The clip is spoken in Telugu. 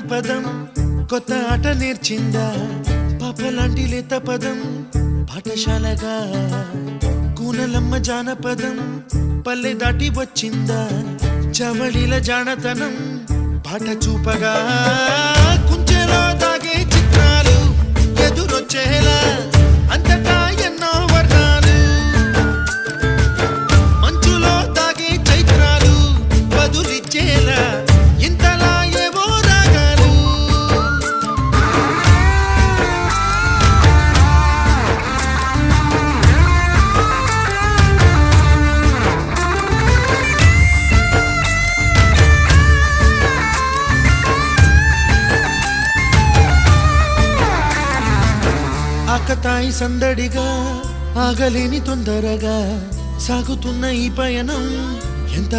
జానపదం కొత్త ఆట నేర్చిందా పాపలాంటి లేత పదం పాఠశాలగా కూనలమ్మ జానపదం పల్లె దాటి వచ్చిందా చవళిల జానతనం పాట చూపగా కుంచెలో దాగే చిత్రాలు ఎదురొచ్చేలా అంతటా ఎన్నో వర్ణాలు మంచులో దాగే చైత్రాలు బదులిచ్చేలా ఇంతలా ఏవో రాగాలు ఆకతాయి సందడిగా ఆగలేని తొందరగా సాగుతున్న ఈ పయనం ఎంత